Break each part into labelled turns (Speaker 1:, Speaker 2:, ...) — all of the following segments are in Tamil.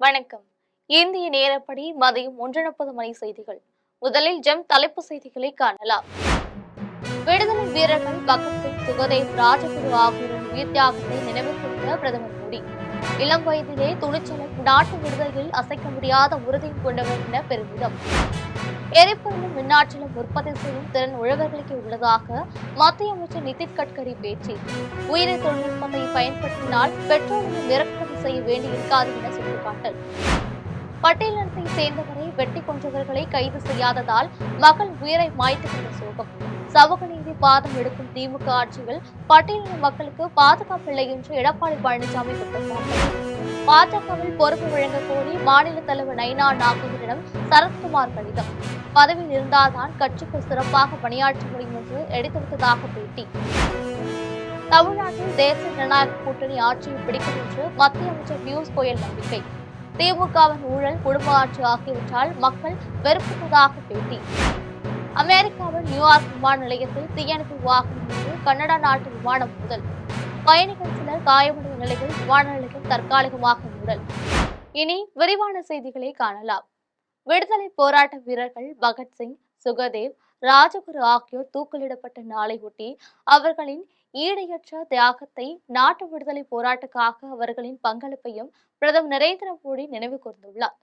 Speaker 1: வணக்கம். இந்திய நேரப்படி மதியம் 1:30 மணி செய்திகள். முதலில் ஜெம் தலைப்பு செய்திகளை காணலாம். விடுதலை வீரர்கள் பகத்சிங், சுகதேவ், ராஜகுரு ஆகியோரின் உயிர் தியாகத்தை நினைவு கூர்ந்த பிரதமர் மோடி. இளம் வயதிலே துணிச்சலும் நாட்டு விடுதலையில் அசைக்க முடியாத உறுதியும் கொண்டவர் என பெருமிதம். எரிபொருளும் மின்னாற்றலும் உற்பத்தி செய்யும் திறன் உழவர்களுக்கு உள்ளதாக மத்திய அமைச்சர் நிதின் கட்கரி பேச்சு. உயிரி தொழில்நுட்பத்தை பயன்படுத்தினால் பெட்ரோலியம் இறக்குமதி செய்ய வேண்டியிருக்காது என சுட்டிக்காட்டல். பட்டியலினத்தை சேர்ந்தவரை வெட்டி கொன்றவர்களை கைது செய்யாததால் மகள் உயிரை மாய்த்து கொண்ட சோகம். சமூக நீதி பாதம் எடுக்கும் திமுக ஆட்சியில் பட்டியலின மக்களுக்கு பாதுகாப்பில்லை என்று எடப்பாடி பழனிசாமி குற்றச்சாட்டு. பாஜகவில் பொறுப்பு வழங்க கோரி மாநில தலைவர் நைனா நாகேந்திரனிடம் சரத்குமார் கடிதம். பதவியில் இருந்தால்தான் கட்சிக்கு சிறப்பாக பணியாற்ற முடியும் என்று எடுத்துவிட்டதாக பேட்டி. தமிழ்நாட்டில் தேசிய ஜனநாயக கூட்டணி ஆட்சியை பிடிக்கும் என்று மத்திய அமைச்சர் பியூஷ் கோயல் நம்பிக்கை. திமுகவின் ஊழல், குடும்ப ஆட்சி ஆகியவற்றால் மக்கள் வெறுப்புவதாக பேட்டி. அமெரிக்காவின் நியூயார்க் விமான நிலையத்தில் தீயணைப்பு வாகனம் மீது கனடா நாட்டு விமானம் மோதல். பயணிகள் சிலர் காயமடைந்த நிலையில் விமான நிலையம் தற்காலிகமாக மூடல். இனி விரிவான செய்திகளை காணலாம். விடுதலை போராட்ட வீரர்கள் பகத்சிங், சுகதேவ், ராஜகுரு ஆகியோர் தூக்கிலிடப்பட்ட நாளையொட்டி அவர்களின் ஈடையற்ற தியாகத்தை, நாட்டு விடுதலை போராட்டக்காக அவர்களின் பங்களிப்பையும் பிரதமர் நரேந்திர மோடி நினைவு கூர்ந்துள்ளார்.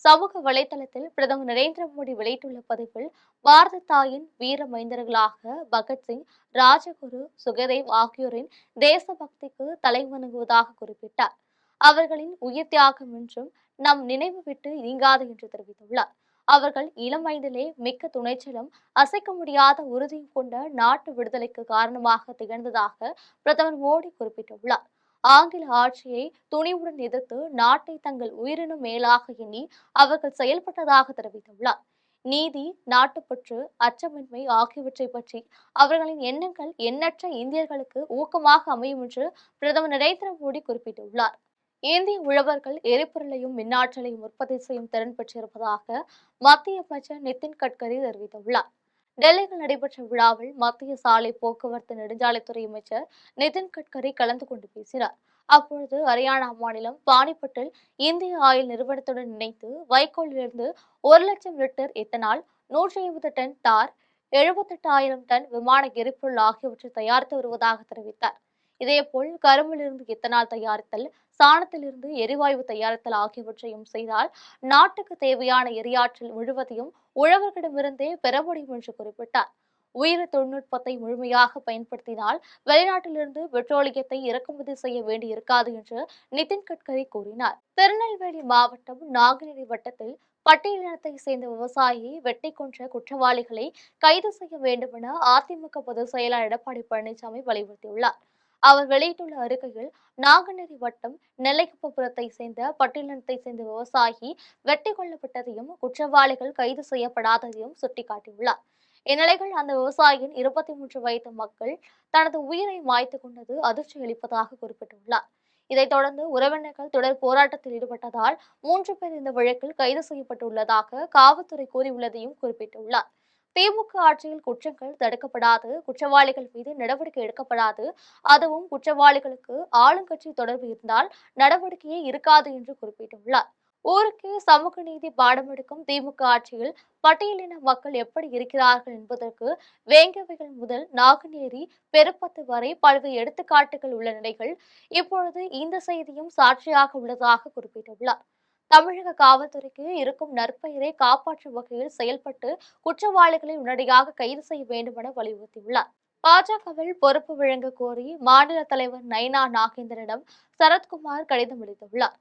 Speaker 1: சமூக வலைதளத்தில் பிரதமர் நரேந்திர மோடி வெளியிட்டுள்ள பதிவில், பாரத தாயின் வீர மைந்தர்களாக பகத்சிங், ராஜகுரு, சுகதேவ் ஆகியோரின் தேசபக்திக்கு தலைவணங்குவதாக குறிப்பிட்டார். அவர்களின் உயிர் தியாகம் என்றும் நம் நினைவு விட்டு நீங்காது என்று தெரிவித்துள்ளார். அவர்கள் இளம் வயதிலே மிக்க துணைச்சலும் அசைக்க முடியாத உறுதியும் கொண்ட நாட்டு விடுதலைக்கு காரணமாக திகழ்ந்ததாக பிரதமர் மோடி குறிப்பிட்டுள்ளார். ஆங்கில ஆட்சியை துணிவுடன் எதிர்த்து நாட்டை தங்கள் உயிரினும் மேலாக எண்ணி அவர்கள் செயல்பட்டதாக தெரிவித்துள்ளார். நீதி, நாட்டுப்பற்று, அச்சமின்மை ஆகியவற்றை பற்றி அவர்களின் எண்ணங்கள் எண்ணற்ற இந்தியர்களுக்கு ஊக்கமாக அமையும் என்று பிரதமர் நரேந்திர மோடி குறிப்பிட்டுள்ளார். இந்திய உழவர்கள் எரிபொருளையும் மின்னாற்றலையும் உற்பத்தி செய்யும் திறன் பெற்றிருப்பதாக மத்திய அமைச்சர் நிதின் கட்கரி தெரிவித்துள்ளார். டெல்லியில் நடைபெற்ற விழாவில் மத்திய சாலை போக்குவரத்து நெடுஞ்சாலைத்துறை அமைச்சர் நிதின் கட்கரி கலந்து கொண்டு பேசினார். அப்பொழுது ஹரியானா மாநிலம் பானிபட்டில் இந்திய ஆயில் நிறுவனத்துடன் இணைந்து வைக்கோலிலிருந்து 1,00,000 லிட்டர் எத்தனால், 150 டன் தார், 78,000 டன் விமான எரிபொருள் ஆகியவற்றை தயாரித்து வருவதாக தெரிவித்தார். இதேபோல் கரும்பிலிருந்து எத்தனால் தயாரித்தல், சாணத்திலிருந்து எரிவாயு தயாரித்தல் ஆகியவற்றையும் செய்தால் நாட்டுக்கு தேவையான எரியாற்றல் முழுவதையும் உழவர்களிடமிருந்தே பெற முடியும் என்று குறிப்பிட்டார். உயிரி தொழில்நுட்பத்தை முழுமையாக பயன்படுத்தினால் வெளிநாட்டிலிருந்து பெட்ரோலியத்தை இறக்குமதி செய்ய வேண்டி இருக்காது என்று நிதின் கட்கரி கூறினார். திருநெல்வேலி மாவட்டம் நாங்குநேரி வட்டத்தில் பட்டியலினத்தை சேர்ந்த விவசாயியை வெட்டி கொன்ற குற்றவாளிகளை கைது செய்ய வேண்டும் என அதிமுக பொதுச் செயலாளர் எடப்பாடி பழனிசாமி வலியுறுத்தியுள்ளார். அவர் வெளியிட்டுள்ள அறிக்கையில், நாங்குநேரி வட்டம் நெல்லைக்குப்பபுரத்தை சேர்ந்த பட்டியலினத்தை சேர்ந்த விவசாயி வெட்டி கொல்லப்பட்டதையும் குற்றவாளிகள் கைது செய்யப்படாததையும் சுட்டிக்காட்டியுள்ளார். இந்நிலையில் அந்த விவசாயியின் 23 வயது மக்கள் தனது உயிரை மாய்த்து கொண்டது அதிர்ச்சி அளிப்பதாக குறிப்பிட்டுள்ளார். இதைத் தொடர்ந்து உறவினர்கள் தொடர் போராட்டத்தில் ஈடுபட்டதால் 3 பேர் இந்த வழக்கில் கைது செய்யப்பட்டுள்ளதாக காவல்துறை கூறியுள்ளதையும் குறிப்பிட்டுள்ளார். திமுக ஆட்சியில் குற்றங்கள் தடுக்கப்படாது, குற்றவாளிகள் மீது நடவடிக்கை எடுக்கப்படாது, அதுவும் குற்றவாளிகளுக்கு ஆளுங்கட்சி தொடர்பு இருந்தால் நடவடிக்கையே இருக்காது என்று குறிப்பிட்டுள்ளார். ஊருக்கே சமூக நீதி பாடமெடுக்கும் திமுக ஆட்சியில் பட்டியலின மக்கள் எப்படி இருக்கிறார்கள் என்பதற்கு வேங்கவைகள் முதல் நாங்குநேரி, பெருப்பத்து வரை பல்வேறு எடுத்துக்காட்டுகள் உள்ள நிலைகள் இப்பொழுது இந்த செய்தியும் சாட்சியாக உள்ளதாக குறிப்பிட்டுள்ளார். தமிழக காவல்துறைக்கு இருக்கும் நற்பெயரை காப்பாற்றும் வகையில் செயல்பட்டு குற்றவாளிகளை உடனடியாக கைது செய்ய வேண்டும் என வலியுறுத்தியுள்ளார். பாஜகவில் பொறுப்பு வழங்க கோரி மாநில தலைவர் நைனா நாகேந்திரனிடம் சரத்குமார் கடிதம் அளித்துள்ளார்.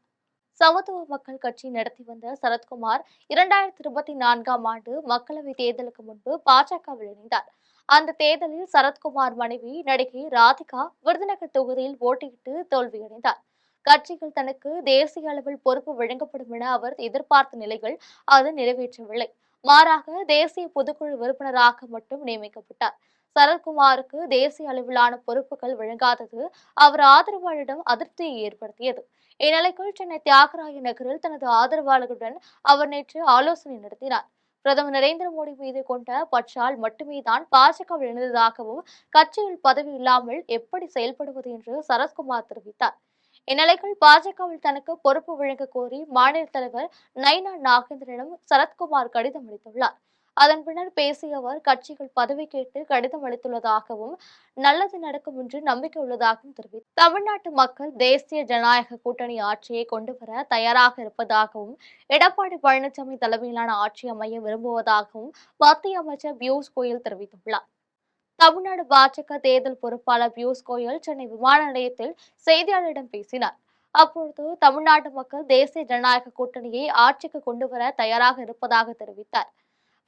Speaker 1: சமத்துவ மக்கள் கட்சி நடத்தி வந்த சரத்குமார் 2024ஆம் ஆண்டு மக்களவைத் தேர்தலுக்கு முன்பு பாஜகவில் இணைந்தார். அந்த தேர்தலில் சரத்குமார் மனைவி நடிகை ராதிகா விருதுநகர் தொகுதியில் போட்டியிட்டு தோல்வியடைந்தார். கட்சிகள் தனக்கு தேசிய அளவில் பொறுப்பு வழங்கப்படும் என அவர் எதிர்பார்த்த நிலையில் அது நிறைவேற்றவில்லை. மாறாக தேசிய பொதுக்குழு உறுப்பினராக மட்டும் நியமிக்கப்பட்டார். சரத்குமாருக்கு தேசிய அளவிலான பொறுப்புகள் வழங்காதது அவர் ஆதரவாளரிடம் அதிருப்தியை ஏற்படுத்தியது. இந்நிலைக்குள் சென்னை தியாகராய நகரில் தனது ஆதரவாளர்களுடன் அவர் நேற்று ஆலோசனை நடத்தினார். பிரதமர் நரேந்திர மோடி மீது கொண்ட பற்றால் மட்டுமே தான் பாஜகவில் இணைந்ததாகவும் கட்சியில் பதவி இல்லாமல் எப்படி செயல்படுவது என்று சரத்குமார் தெரிவித்தார். இந்நிலையில் பாஜகவில் தனக்கு பொறுப்பு வழங்க கோரி மாநில தலைவர் நைனா நாகேந்திரனிடம் சரத்குமார் கடிதம் அளித்துள்ளார். அதன் பின்னர் பேசிய அவர், கட்சிகள் பதவி கேட்டு கடிதம் அளித்துள்ளதாகவும் நல்லது நடக்கும் என்று நம்பிக்கை உள்ளதாகவும் தெரிவித்தார். தமிழ்நாட்டு மக்கள் தேசிய ஜனநாயக கூட்டணி ஆட்சியை கொண்டுவர தயாராக இருப்பதாகவும், எடப்பாடி பழனிசாமி தலைமையிலான ஆட்சி அமைய விரும்புவதாகவும் மத்திய அமைச்சர் பியூஷ் கோயல் தெரிவித்துள்ளார். தமிழ்நாடு பாஜக தேர்தல் பொறுப்பாளர் பியூஷ் கோயல் சென்னை விமான நிலையத்தில் செய்தியாளர்களிடம் பேசினார். அப்பொழுது தமிழ்நாட்டு மக்கள் தேசிய ஜனநாயக கூட்டணியை ஆட்சிக்கு கொண்டுவர தயாராக இருப்பதாக தெரிவித்தார்.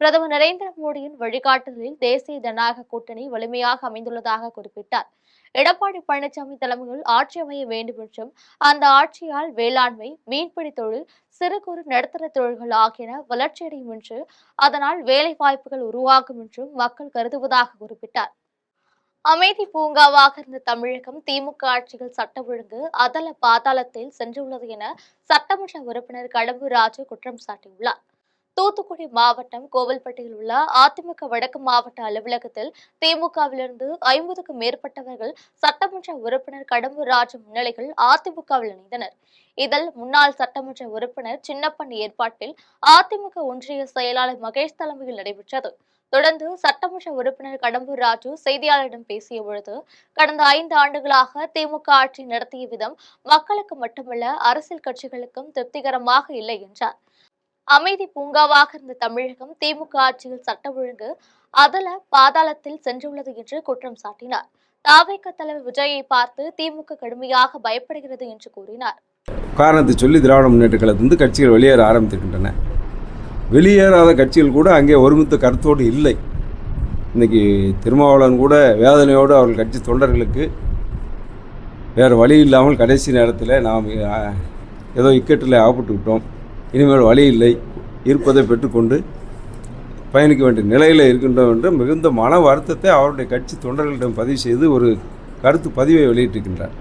Speaker 1: பிரதமர் நரேந்திர மோடியின் வழிகாட்டுதலில் தேசிய ஜனநாயக கூட்டணி வலிமையாக அமைந்துள்ளதாக குறிப்பிட்டார். எடப்பாடி பழனிசாமி தலைமையில் ஆட்சி அமைய வேண்டும் என்றும், அந்த ஆட்சியால் வேளாண்மை, மீன்பிடி தொழில், சிறு குறு நடுத்தர தொழில்கள் ஆகியன வளர்ச்சியடையும் என்று, அதனால் வேலை வாய்ப்புகள் உருவாகும் என்றும் மக்கள் கருதுவதாக குறிப்பிட்டார். அமைதி பூங்காவாக இருந்த தமிழகம் திமுக ஆட்சியில் சட்ட ஒழுங்கு அதல பாதாளத்தில் சென்றுள்ளது என சட்டமன்ற உறுப்பினர் கடம்பூர் ராஜு குற்றம் சாட்டியுள்ளார். தூத்துக்குடி மாவட்டம் கோவில்பட்டியில் உள்ள அதிமுக வடக்கு மாவட்ட அலுவலகத்தில் திமுகவிலிருந்து 50க்கும் மேற்பட்டவர்கள் சட்டமன்ற உறுப்பினர் கடம்பூர் ராஜு முன்னிலையில் அதிமுகவில் இணைந்தனர். இதில் முன்னாள் சட்டமன்ற உறுப்பினர் சின்னப்பன் ஏற்பாட்டில் அதிமுக ஒன்றிய செயலாளர் மகேஷ் தலைமையில் நடைபெற்றது. தொடர்ந்து சட்டமன்ற உறுப்பினர் கடம்பூர் ராஜு செய்தியாளரிடம் பேசிய பொழுது, கடந்த 5 ஆண்டுகளாக திமுக ஆட்சி நடத்திய விதம் மக்களுக்கு மட்டுமல்ல, அரசியல் கட்சிகளுக்கும் திருப்திகரமாக இல்லை என்றார். அமைதி பூங்காவாக இருந்த தமிழகம் திமுக ஆட்சியில் சட்ட ஒழுங்கு அதல பாதாளத்தில் சென்றுள்ளது என்று குற்றம் சாட்டினார். தாவேக தலைவர் விஜயை பார்த்து திமுக கடுமையாக பயப்படுகிறது என்று கூறினார்.
Speaker 2: காரணத்தை சொல்லி திராவிட முன்னேற்ற கழகத்திலிருந்து கட்சிகள் வெளியேற ஆரம்பித்திருக்கின்றன. வெளியேறாத கட்சிகள் கூட அங்கே ஒருமித்த கருத்தோடு இல்லை. இன்றைக்கி திருமாவளவன் கூட வேதனையோடு அவர்கள் கட்சி தொண்டர்களுக்கு வேறு வழி இல்லாமல் கடைசி நேரத்தில் நாம் ஏதோ இக்கட்டில் ஆகப்பட்டு விட்டோம், இனிமேல் வழி இல்லை, இருப்பதை பெற்றுக்கொண்டு பயணிக்க வேண்டிய நிலையில் இருக்கின்றோம் என்று மிகுந்த மன வருத்தத்தை அவருடைய கட்சி தொண்டர்களிடம் பதிவு செய்து ஒரு கருத்து பதிவை வெளியிட்டிருக்கின்றார்.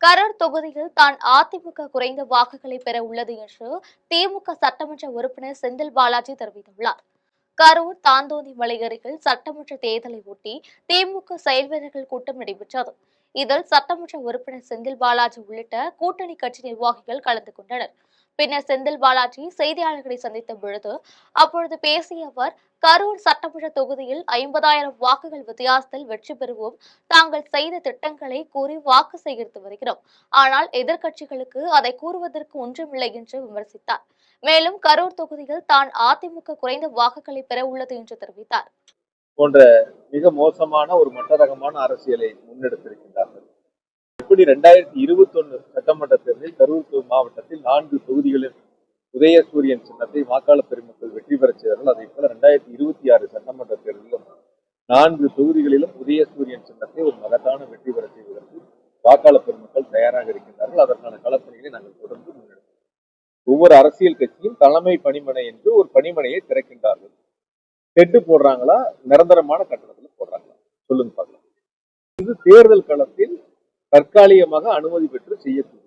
Speaker 1: கரூர் தொகுதியில் தான் அதிமுக குறைந்த வாக்குகளை பெற உள்ளது என்று திமுக சட்டமன்ற உறுப்பினர் செந்தில் பாலாஜி தெரிவித்துள்ளார். கரூர் தாந்தோணி மலை அருகில் சட்டமன்ற தேர்தலை ஒட்டி திமுக செயல் வீரர்கள் கூட்டம் நடைபெற்றது. இதில் சட்டமன்ற உறுப்பினர் செந்தில் பாலாஜி உள்ளிட்ட கூட்டணி கட்சி நிர்வாகிகள் கலந்து கொண்டனர். பின்னர் செந்தில் பாலாஜி செய்தியாளர்களை சந்தித்த பொழுது அப்பொழுது பேசிய அவர், கரூர் சட்டமன்ற தொகுதியில் 50,000 வாக்குகள் வித்தியாசத்தில் வெற்றி பெறுவோம். தாங்கள் செய்த திட்டங்களை கூறி வாக்கு சேகரித்து வருகிறோம். ஆனால் எதிர்க்கட்சிகளுக்கு அதை கூறுவதற்கு ஒன்றுமில்லை என்று விமர்சித்தார். மேலும் கரூர் தொகுதியில் தான் அதிமுக குறைந்த வாக்குகளை பெற உள்ளது என்று தெரிவித்தார்.
Speaker 3: போன்ற மிக மோசமான ஒரு மட்டரகமான அரசியலை முன்னெடுத்திருக்கின்றார்கள். இப்படி 2021 சட்டமன்ற தேர்தலில் கரூர் மாவட்டத்தில் 4 தொகுதிகளில் உதயசூரியன் சின்னத்தை வாக்காளர் பெருமக்கள் வெற்றி பெற செய்தார்கள். அதே போல 2026 சட்டமன்ற தேர்தலிலும் 4 தொகுதிகளிலும் உதயசூரியன் சின்னத்தை ஒரு மகத்தான வெற்றி பெற செய்வதற்கு வாக்காளர் பெருமக்கள் தயாராக இருக்கின்றார்கள். அதற்கான களப்பணிகளை நாங்கள் தொடர்ந்து முன்னெடுக்கிறோம். ஒவ்வொரு அரசியல் கட்சியும் தலைமை பணிமனை என்று ஒரு பணிமனையை திறக்கின்றார்கள். செட்டு போடுறாங்களா, நிரந்தரமான கட்டணத்துல போடுறாங்களா, சொல்லுங்க பார்க்கலாம். இது தேர்தல் களத்தில் தற்காலிகமாக அனுமதி பெற்று செய்யக்கூடிய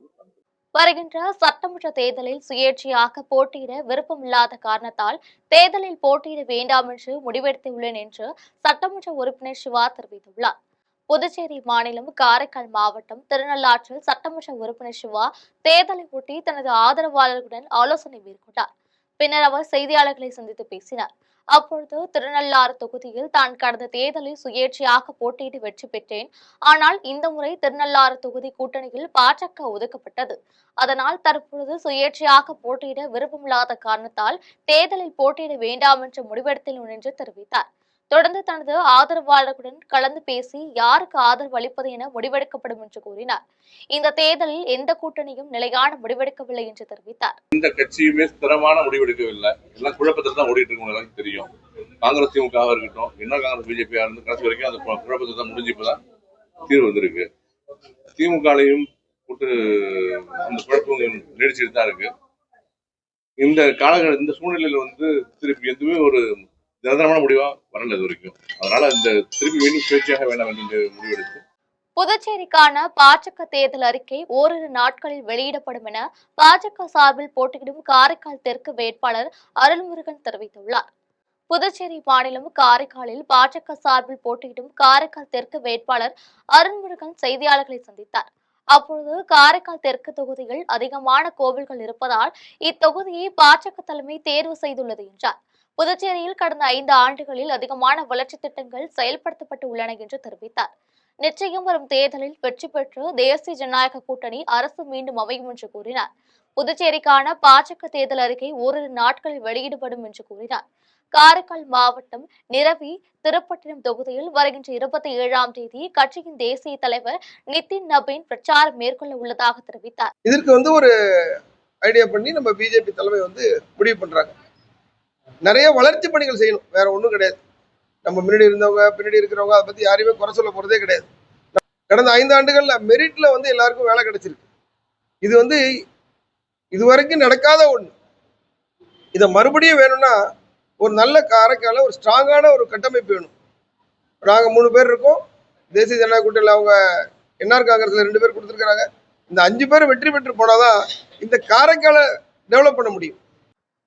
Speaker 1: வருகின்ற சட்டமன்ற தேர்தலில் சுயேட்சையாக போட்டியிட விருப்பமில்லாத காரணத்தால் தேர்தலில் போட்டியிட வேண்டாம் என்று முடிவெடுத்துள்ளேன் என்று சட்டமன்ற உறுப்பினர் சிவா தெரிவித்துள்ளார். புதுச்சேரி மாநிலம் காரைக்கால் மாவட்டம் திருநள்ளாற்றில் சட்டமன்ற உறுப்பினர் சிவா தேர்தலை ஒட்டி தனது ஆதரவாளர்களுடன் ஆலோசனை மேற்கொண்டார். பின்னர் அவர் செய்தியாளர்களை சந்தித்து பேசினார். அப்பொழுது திருநள்ளாறு தொகுதியில் தான் கடந்த தேர்தலில் சுயேட்சையாக போட்டியிட்டு வெற்றி பெற்றேன். ஆனால் இந்த முறை திருநள்ளாறு தொகுதி கூட்டணியில் பாஜக ஒதுக்கப்பட்டது. அதனால் தற்பொழுது சுயேட்சையாக போட்டியிட விருப்பமில்லாத காரணத்தால் தேர்தலில் போட்டியிட வேண்டாம் என்று முடிவெடுத்துள்ளேன் என்று தெரிவித்தார். தொடர்ந்து தனது ஆதரவாளர்களுடன் கலந்து பேசி யாருக்கு ஆதரவு அளிப்பது என முடிவெடுக்கப்படும் என்று கூறினார். இந்த தேர்தலில் எந்த கூட்டணியும் நிலையான முடிவெடுக்கவில்லை என்று தெரிவித்தார்.
Speaker 4: எந்த கட்சியுமே ஸ்திரமான முடிவெடுக்கவில்லை, எல்லாம் குழப்பத்தில் தான் ஓடிட்டு இருக்கும் தெரியும். காங்கிரஸ் திமுகவாக இருக்கட்டும், என்ன காங்கிரஸ் பிஜேபியா இருந்து கடைசி வரைக்கும் அந்த குழப்பத்தை தான் முடிஞ்சு இப்பதான் தீர்வு வந்திருக்கு. திமுகலையும் கூட்டு அந்த குழப்பம் நீடிச்சுட்டு தான் இருக்கு. இந்த காலகட்ட இந்த சூழ்நிலையில திருப்பி எதுவுமே ஒரு நிரந்தரமான முடிவா வரல இது வரைக்கும். அதனால இந்த திருப்பி மீண்டும் சுயேட்சையாக வேண்டாம் என்று முடிவெடுத்து
Speaker 1: புதுச்சேரிக்கான பாஜக தேர்தல் அறிக்கை ஓரிரு நாட்களில் வெளியிடப்படும் என பாஜக சார்பில் போட்டியிடும் காரைக்கால் தெற்கு வேட்பாளர் அருள்முருகன் தெரிவித்துள்ளார். புதுச்சேரி மாநிலம் காரைக்காலில் பாஜக சார்பில் போட்டியிடும் காரைக்கால் தெற்கு வேட்பாளர் அருள்முருகன் செய்தியாளர்களை சந்தித்தார். அப்பொழுது காரைக்கால் தெற்கு தொகுதியில் அதிகமான கோவில்கள் இருப்பதால் இத்தொகுதியை பாஜக தலைமை தேர்வு செய்துள்ளது என்றார். புதுச்சேரியில் கடந்த 5 ஆண்டுகளில் அதிகமான வளர்ச்சி திட்டங்கள் செயல்படுத்தப்பட்டு உள்ளன என்று தெரிவித்தார். நிச்சயம் வரும் தேர்தலில் வெற்றி பெற்று தேசிய ஜனநாயக கூட்டணி அரசு மீண்டும் அமையும் என்று கூறினார். புதுச்சேரிக்கான பாஜக தேர்தல் அறிக்கை ஓரிரு நாட்களில் வெளியிடப்படும் என்று கூறினார். காரைக்கால் மாவட்டம் நிரவி திருப்பட்டினம் தொகுதியில் வருகின்ற 27ஆம் தேதி கட்சியின் தேசிய தலைவர் நிதின் நபீன் பிரச்சாரம் மேற்கொள்ள உள்ளதாக தெரிவித்தார்.
Speaker 5: இதற்கு ஒரு ஐடியா பண்ணி நம்ம பிஜேபி தலைமை முடிவு பண்றாங்க. நிறைய வளர்ச்சி பணிகள் செய்யணும், வேற ஒன்றும் கிடையாது. நம்ம முன்னாடி இருந்தவங்க பின்னாடி இருக்கிறவங்க அதை பத்தி யாரையுமே குறை சொல்ல போறதே கிடையாது. கடந்த 5 ஆண்டுகள்ல மெரிட்ல எல்லாருக்கும் வேலை கிடைச்சிருக்கு. இது இதுவரைக்கும் நடக்காத ஒண்ணு. இதை மறுபடியும் வேணும்னா ஒரு நல்ல காரைக்கால ஒரு ஸ்ட்ராங்கான ஒரு கட்டமைப்பு வேணும். நாங்கள் 3 பேர் இருக்கோம். தேசிய ஜனநாயக கூட்டணியில் அவங்க என்ஆர் காங்கிரஸ்ல 2 பேர் கொடுத்துருக்காங்க. இந்த 5 பேர் வெற்றி பெற்று போனாதான் இந்த காரைக்காலை டெவலப் பண்ண முடியும்.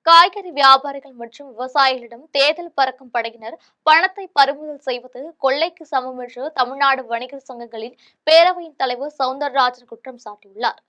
Speaker 1: காய்கறி வியாபாரிகள் மற்றும் விவசாயிகளிடம் தேர்தல் பறக்கும் படையினர் பணத்தை பறிமுதல் செய்வது கொள்ளைக்கு சமம் என்று தமிழ்நாடு வணிகர் சங்கங்களின் பேரவையின் தலைவர் சவுந்தரராஜன் குற்றம் சாட்டியுள்ளார்.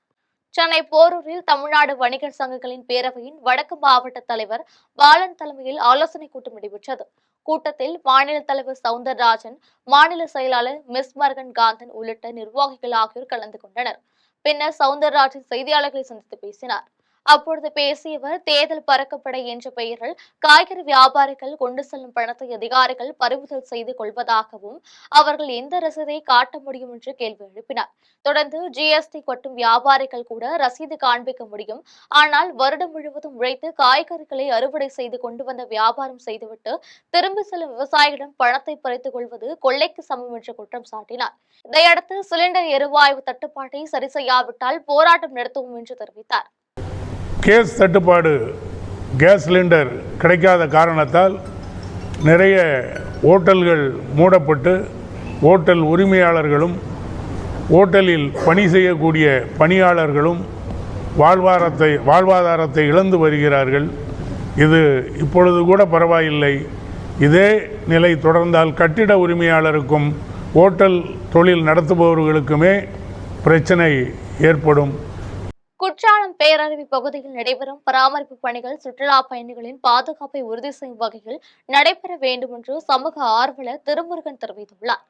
Speaker 1: சென்னை போரூரில் தமிழ்நாடு வணிகர் சங்கங்களின் பேரவையின் வடக்கு மாவட்ட தலைவர் பாலன் தலைமையில் ஆலோசனை கூட்டம் நடைபெற்றது. கூட்டத்தில் மாநில தலைவர் சவுந்தரராஜன், மாநில செயலாளர் மிஸ்மர்கன் காந்தன் உள்ளிட்ட நிர்வாகிகள் ஆகியோர் கலந்து கொண்டனர். பின்னர் சவுந்தரராஜன் செய்தியாளர்களை சந்தித்து பேசினார். அப்பொழுது பேசியவர், தேர்தல் பறக்கப்படை என்ற பெயரில் காய்கறி வியாபாரிகள் கொண்டு செல்லும் பணத்தை அதிகாரிகள் பறிமுதல் செய்து கொள்வதாகவும் அவர்கள் எந்த ரசீதை காட்ட முடியும் என்று கேள்வி எழுப்பினார். தொடர்ந்து ஜிஎஸ்டி கொட்டும் வியாபாரிகள் கூட ரசீது காண்பிக்க முடியும், ஆனால் வருடம் முழுவதும் உழைத்து காய்கறிகளை அறுவடை செய்து கொண்டு வந்த வியாபாரம் செய்துவிட்டு திரும்பி செல்லும் விவசாயிகளிடம் பணத்தை பறித்துக் கொள்வது கொள்ளைக்கு சமம் என்று குற்றம் சாட்டினார். இதையடுத்து சிலிண்டர் எரிவாயு தட்டுப்பாட்டை சரி செய்யாவிட்டால் போராட்டம் நடத்துவோம் என்று தெரிவித்தார்.
Speaker 6: கேஸ் தட்டுப்பாடு, கேஸ் சிலிண்டர் கிடைக்காத காரணத்தால் நிறைய ஓட்டல்கள் மூடப்பட்டு ஓட்டல் உரிமையாளர்களும் ஓட்டலில் பணி செய்யக்கூடிய பணியாளர்களும் வாழ்வாதாரத்தை இழந்து வருகிறார்கள். இது இப்பொழுது கூட பரவாயில்லை. இதே நிலை தொடர்ந்தால் கட்டிட உரிமையாளருக்கும் ஓட்டல் தொழில் நடத்துபவர்களுக்குமே பிரச்சனை ஏற்படும்.
Speaker 1: குற்றாலம் பேரருவி பகுதியில் நடைபெறும் பராமரிப்பு பணிகள் சுற்றுலா பயணிகளின் பாதுகாப்பை உறுதி செய்யும் வகையில் நடைபெற வேண்டும் என்று சமூக ஆர்வலர் திருமுருகன் தெரிவித்துள்ளார்.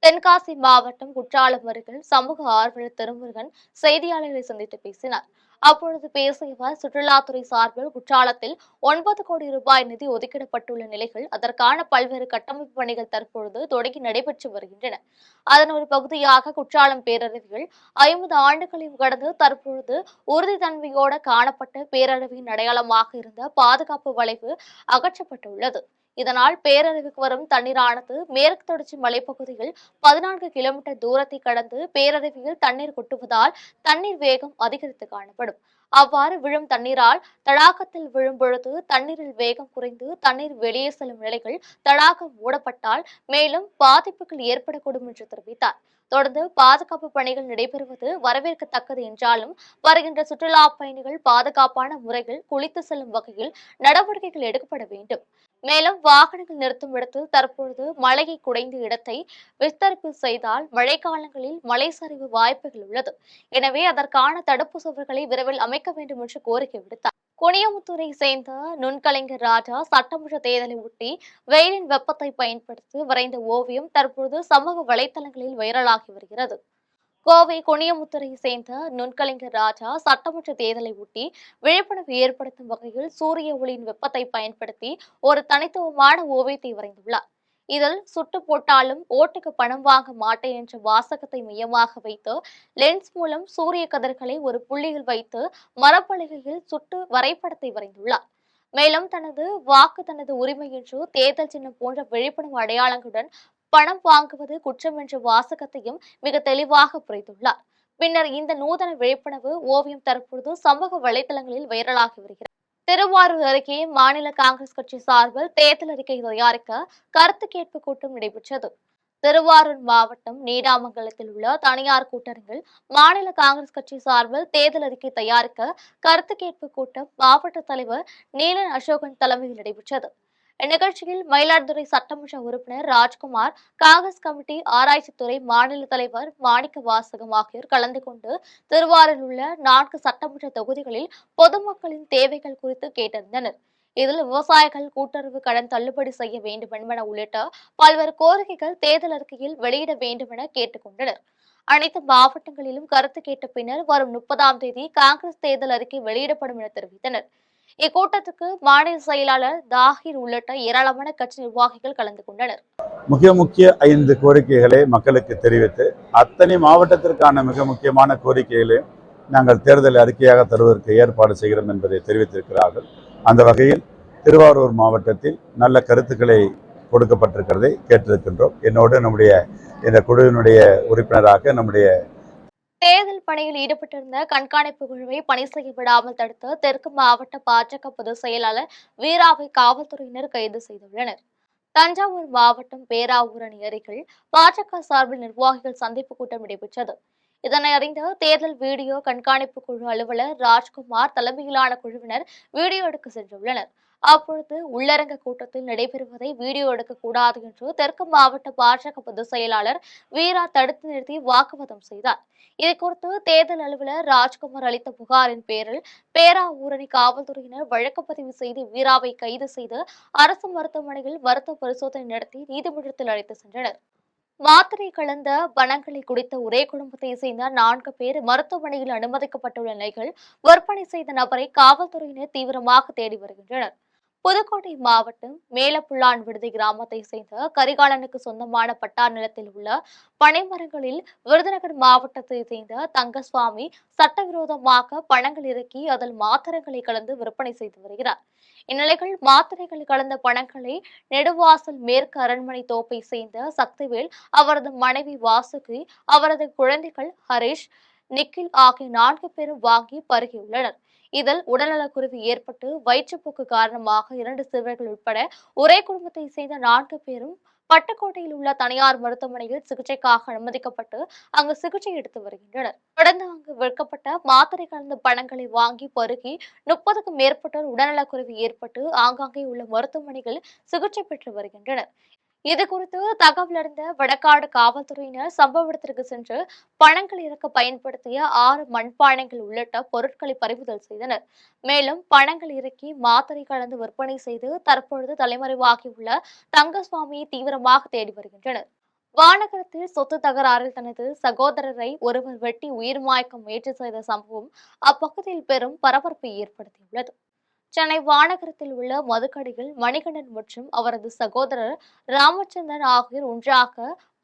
Speaker 1: தென்காசி மாவட்டம் குற்றாலம் அருகில் சமூக ஆர்வலர் திருமுருகன் செய்தியாளர்களை சந்தித்து பேசினார். அப்பொழுது பேசியவர், சுற்றுலாத்துறை சார்பில் குற்றாலத்தில் 9 கோடி ரூபாய் நிதி ஒதுக்கிடப்பட்டுள்ள நிலையில் அதற்கான பல்வேறு கட்டமைப்பு பணிகள் தற்பொழுது தொடங்கி நடைபெற்று வருகின்றன. அதன் ஒரு பகுதியாக குற்றாலம் பேரருவியில் 50 ஆண்டுகளையும் கடந்து தற்பொழுது உறுதித்தன்மையோடு காணப்பட்ட பேரருவியின் அடையாளமாக இருந்த பாதுகாப்பு வளைவு அகற்றப்பட்டுள்ளது. இதனால் பேரருவிக்கு வரும் தண்ணீரானது மேற்கு தொடர்ச்சி மலைப்பகுதியில் 14 கிலோமீட்டர் தூரத்தை கடந்து பேரருவியில் தண்ணீர் கொட்டுவதால் தண்ணீர் வேகம் அதிகரித்து காணப்படும். அவ்வாறு விழும் தண்ணீரால் தடாகத்தில் விழும் பொழுது தண்ணீரில் வேகம் குறைந்து தண்ணீர் வெளியே செல்லும் நிலையில் தடாகம் மூடப்பட்டால் மேலும் பாதிப்புகள் ஏற்படக்கூடும் என்று தெரிவித்தார். தொடர்ந்து பாதுகாப்பு பணிகள் நடைபெறுவது வரவேற்கத்தக்கது என்றாலும் வருகின்ற சுற்றுலா பயணிகள் பாதுகாப்பான முறையில் குளித்து செல்லும் வகையில் நடவடிக்கைகள் எடுக்கப்பட வேண்டும். மேலும் வாகனங்கள் நிறுத்தும் இடத்தில் தற்பொழுது மழையை குடைந்த இடத்தை விஸ்தரிப்பு செய்தால் மழைக்காலங்களில் மழை சரிவு வாய்ப்புகள் உள்ளது. எனவே அதற்கான தடுப்பு சுவர்களை விரைவில் அமைக்க வேண்டும் என்று கோரிக்கை விடுத்தார். குனியமுத்தூரை சேர்ந்த நுண்கலைஞர் ராஜா சட்டமன்ற தேர்தலை ஒட்டி வெயிலின் வெப்பத்தை பயன்படுத்தி வரைந்த ஓவியம் தற்போது சமூக வலைதளங்களில் வைரலாகி வருகிறது. கோவை குனியமுத்தூரை சேர்ந்த நுண்கலைஞர் ராஜா சட்டமன்ற தேர்தலை ஒட்டி விழிப்புணர்வு ஏற்படுத்தும் வகையில் சூரிய ஒளியின் வெப்பத்தை பயன்படுத்தி ஒரு தனித்துவமான ஓவியத்தை வரைந்துள்ளார். இதில் சுட்டு போட்டாலும் ஓட்டுக்கு பணம் வாங்க மாட்டேன் என்ற வாசகத்தை மையமாக வைத்து லென்ஸ் மூலம் சூரிய கதிர்களை ஒரு புள்ளியில் வைத்து மரப்பலகையில் சுட்டு வரைபடத்தை வரைந்துள்ளார். மேலும் தனது வாக்கு தனது உரிமை என்று தேர்தல் சின்னம் போன்ற விழிப்புணர்வு அடையாளங்களுடன் பணம் வாங்குவது குற்றம் என்ற வாசகத்தையும் மிக தெளிவாக புரிந்துள்ளார். பின்னர் இந்த நூதன விழிப்புணர்வு ஓவியம் தற்போது சமூக வலைதளங்களில் வைரலாகி வருகிறது. திருவாரூர் அருகே மாநில காங்கிரஸ் கட்சி சார்பில் தேர்தல் அறிக்கை தயாரிக்க கருத்து கேட்பு கூட்டம் நடைபெற்றது. திருவாரூர் மாவட்டம் நீடாமங்கலத்தில் உள்ள தனியார் கூட்டரங்கில் மாநில காங்கிரஸ் கட்சி சார்பில் தேர்தல் அறிக்கை தயாரிக்க கருத்து கேட்பு கூட்டம் மாவட்ட தலைவர் நீலன் அசோகன் தலைமையில் நடைபெற்றது. இந்நிகழ்ச்சியில் மயிலாடுதுறை சட்டமன்ற உறுப்பினர் ராஜ்குமார், காங்கிரஸ் கமிட்டி ஆராய்ச்சித்துறை மாநில தலைவர் மாணிக்க வாசகம் ஆகியோர் கலந்து கொண்டு திருவாரூரில் உள்ள 4 சட்டமன்ற தொகுதிகளில் பொதுமக்களின் தேவைகள் குறித்து கேட்டறிந்தனர். இதில் விவசாயிகள் கூட்டுறவு கடன் தள்ளுபடி செய்ய வேண்டும் என்பன உள்ளிட்ட பல்வேறு கோரிக்கைகள் தேர்தல் அறிக்கையில் வெளியிட வேண்டும் என கேட்டுக் கொண்டனர். அனைத்து மாவட்டங்களிலும் கருத்து கேட்ட பின்னர் வரும் 30ஆம் தேதி காங்கிரஸ் தேர்தல் அறிக்கை வெளியிடப்படும் என தெரிவித்தனர். இக்கூட்டத்துக்கு மாநில செயலாளர் தாஹிர் உள்ளிட்ட ஏராளமான கட்சி நிர்வாகிகள் கலந்து கொண்டனர்.
Speaker 7: முக்கிய 5 கோரிக்கைகளை மக்களுக்கு தெரிவித்து அத்தனை மாவட்டத்திற்கான மிக முக்கியமான கோரிக்கைகளை நாங்கள் தேர்தல் அறிக்கையாக தருவதற்கு ஏற்பாடு செய்கிறோம் என்பதை தெரிவித்திருக்கிறார்கள். அந்த வகையில் திருவாரூர் மாவட்டத்தில் நல்ல கருத்துக்களை கொடுக்கப்பட்டிருக்கிறதை கேட்டிருக்கின்றோம். என்னோடு நம்முடைய இந்த குழுவினுடைய உறுப்பினராக நம்முடைய
Speaker 1: தேர்தல் பணியில் ஈடுபட்டிருந்த கண்காணிப்பு குழுவை பணி செய்ய விடாமல் தடுத்து தெற்கு மாவட்ட பாஜக பொதுச் செயலாளர் வீராவை காவல்துறையினர் கைது செய்துள்ளனர். தஞ்சாவூர் மாவட்டம் பேராவூரணி அருகில் பாஜக சார்பில் நிர்வாகிகள் சந்திப்பு கூட்டம் நடைபெற்றது. இதனை அறிந்த தேர்தல் வீடியோ கண்காணிப்பு குழு அலுவலர் ராஜ்குமார் தலைமையிலான குழுவினர் வீடியோ எடுக்க சென்றுள்ளனர். அப்பொழுது உள்ளரங்க கூட்டத்தில் நடைபெறுவதை வீடியோ எடுக்கக்கூடாது என்று தெற்கு மாவட்ட பாஜக பொதுச் செயலாளர் வீரா தடுத்து நிறுத்தி வாக்குவாதம் செய்தார். இதுகுறித்து தேர்தல் அலுவலர் ராஜ்குமார் அளித்த புகாரின் பேரில் பேராவூரணி காவல்துறையினர் வழக்கு பதிவு செய்து வீராவை கைது செய்து அரசு மருத்துவமனையில் மருத்துவ பரிசோதனை நடத்தி நீதிமன்றத்தில் அழைத்து சென்றனர். மாத்திரை கலந்த பணங்களை குடித்த ஒரே குடும்பத்தை சேர்ந்த 4 பேர் மருத்துவமனையில் அனுமதிக்கப்பட்டுள்ள நிலையில் விற்பனை செய்த நபரை காவல்துறையினர் தீவிரமாக தேடி வருகின்றனர். புதுக்கோட்டை மாவட்டம் மேலப்புல்லான் விடுதி கிராமத்தை சேர்ந்த கரிகாலனுக்கு சொந்தமான பட்டா நிலத்தில் உள்ள பனைமரங்களில் விருதுநகர் மாவட்டத்தை சேர்ந்த தங்கசுவாமி சட்டவிரோதமாக பணங்கள் இறக்கி அதில் மாத்திரைகளை கலந்து விற்பனை செய்து வருகிறார். இந்நிலையில் மாத்திரைகள் கலந்த பணங்களை நெடுவாசல் மேற்கு அரண்மனை தோப்பை சேர்ந்த சக்திவேல், அவரது மனைவி வாசுகி, அவரது குழந்தைகள் ஹரிஷ், நிக்கில் ஆகிய 4 பேரும் வாங்கி பருகியுள்ளனர். இதில் உடல்நலக்குறைவு ஏற்பட்டு வயிற்றுப்போக்கு காரணமாக 2 சிறுவர்கள் உட்பட ஒரே குடும்பத்தை சேர்ந்த 4 பேரும் பட்டுக்கோட்டையில் உள்ள தனியார் மருத்துவமனையில் சிகிச்சைக்காக அனுமதிக்கப்பட்டு அங்கு சிகிச்சை எடுத்து வருகின்றனர். தொடர்ந்து அங்கு விற்கப்பட்ட மாத்திரை கலந்த பணங்களை வாங்கி பருகி 30க்கும் மேற்பட்டோர் உடல்நலக்குறைவு ஏற்பட்டு ஆங்காங்கே உள்ள மருத்துவமனைகளில் சிகிச்சை பெற்று வருகின்றனர். இதுகுறித்து தகவல் அறிந்த வடக்காடு காவல்துறையினர் சம்பவ இடத்திற்கு சென்று பணங்கள் இறக்க பயன்படுத்திய 6 மண்பானைகள் உள்ளிட்ட பொருட்களை பறிமுதல் செய்தனர். மேலும் பணங்கள் இறக்கி மாத்திரை கலந்து விற்பனை செய்து தற்பொழுது தலைமறைவாகியுள்ள தங்கசுவாமியை தீவிரமாக தேடி வருகின்றனர். வானகரத்தில் சொத்து தகராறில் தனது சகோதரரை ஒருவர் வெட்டி உயிர் மாய்க்க முயற்சி செய்த சம்பவம் அப்பகுதியில் பெரும் பரபரப்பை ஏற்படுத்தியுள்ளது. சென்னை வானகரத்தில் உள்ள மதுக்கடையில் மணிகண்டன் மற்றும் அவரது சகோதரர் ராமச்சந்திரன் ஆகியோர் ஒன்றாக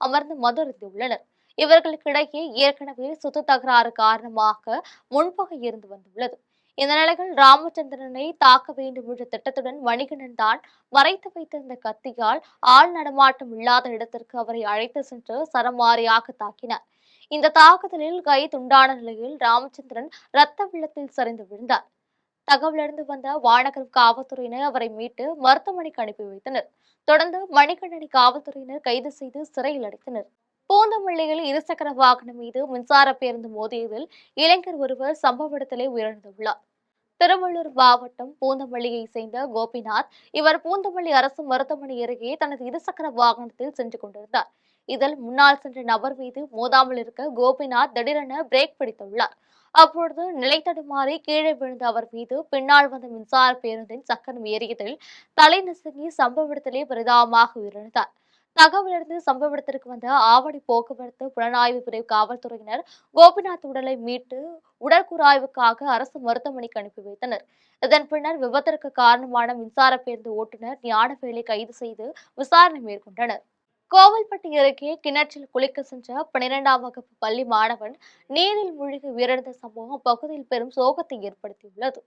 Speaker 1: அமர்ந்து மது அருந்தியுள்ளனர். இவர்களுக்கிடையே ஏற்கனவே சொத்து தகராறு காரணமாக முன்பகை இருந்து வந்துள்ளது. இந்த நிலையில் ராமச்சந்திரனை தாக்க வேண்டும் என்ற திட்டத்துடன் மணிகண்டன் தான் மறைத்து வைத்திருந்த கத்தியால் ஆள் நடமாட்டம் இல்லாத இடத்திற்கு அவரை அழைத்து சென்று சரமாரியாக தாக்கினார். இந்த தாக்குதலில் கை துண்டான நிலையில் ராமச்சந்திரன் இரத்த வெள்ளத்தில் சரிந்து விழுந்தார். தகவலறிந்து வந்த வானகரம் காவல்துறையினர் அவரை மீட்டு மருத்துவமனைக்கு அனுப்பி வைத்தனர். தொடர்ந்து மணிகண்டனை காவல்துறையினர் கைது செய்து சிறையில் அடைத்தனர். பூந்தமல்லியில் இருசக்கர வாகனம் மீது மின்சார பேருந்து மோதியதில் இளைஞர் ஒருவர் சம்பவ இடத்திலே உயிரிழந்துள்ளார். திருவள்ளூர் மாவட்டம் பூந்தமல்லியை சேர்ந்த கோபிநாத். இவர் பூந்தமல்லி அரசு மருத்துவமனை அருகே தனது இருசக்கர வாகனத்தில் சென்று கொண்டிருந்தார். இதில் முன்னால் சென்ற நபர் மீது மோதாமல் இருக்க கோபிநாத் திடீரென பிரேக் பிடித்துள்ளார். அப்பொழுது நிலை தடுமாறி கீழே விழுந்த அவர் மீது பின்னால் வந்த மின்சார பேருந்தின் சக்கரம் ஏறியதில் தலை நசுங்கி சம்பவ இடத்திலே பரிதாபமாக உயிரிழந்தார். தகவலறிந்து சம்பவ இடத்திற்கு வந்த ஆவடி போக்குவரத்து புலனாய்வு பிரிவு காவல்துறையினர் கோபிநாத் உடலை மீட்டு உடற்கூறாய்வுக்காக அரசு மருத்துவமனைக்கு அனுப்பி வைத்தனர். இதன் பின்னர் விபத்திற்கு காரணமான மின்சார பேருந்து ஓட்டுநர் ஞானவேலை கைது செய்து விசாரணை மேற்கொண்டனர். கோவில்பட்டி அருகே கிணற்றில் குளிக்க சென்ற 12ஆம் வகுப்பு பள்ளி மாணவன் நீரில் மூழ்கி உயிரிழந்த சம்பவம் அப்பகுதியில் பெரும் சோகத்தை ஏற்படுத்தியுள்ளது.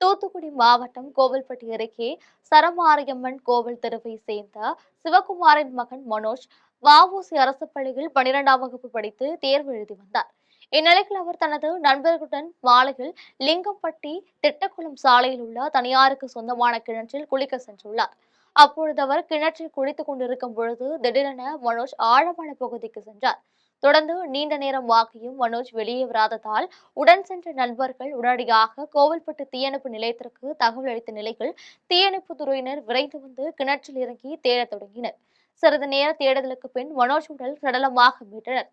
Speaker 1: தூத்துக்குடி மாவட்டம் கோவில்பட்டி அருகே சரமாரியம்மன் கோவில் தெருவை சேர்ந்த சிவகுமாரின் மகன் மனோஜ் வஉசி அரசு பள்ளியில் 12ஆம் வகுப்பு படித்து தேர்வு எழுதி வந்தார். இந்நிலையில் அவர் தனது நண்பர்களுடன் மாலையில் லிங்கம்பட்டி திட்டக்குளம் சாலையில் உள்ள தனியாருக்கு சொந்தமான கிணற்றில் குளிக்க சென்றுள்ளார். அப்பொழுது அவர் கிணற்றில் குளித்துக் கொண்டிருக்கும் பொழுது திடீரென மனோஜ் ஆழமான பகுதிக்கு சென்றார். தொடர்ந்து நீண்ட நேரம் வாக்கியும் மனோஜ் வெளியே வராததால் உடன் சென்ற நண்பர்கள் உடனடியாக கோவில்பட்டு தீயணைப்பு நிலையத்திற்கு தகவல் அளித்த நிலையில் தீயணைப்பு துறையினர் விரைந்து வந்து கிணற்றில் இறங்கி தேடத் தொடங்கினர். சிறிது நேர தேடுதலுக்கு பின் மனோஜ் உடல் சடலமாக மீட்டனர்.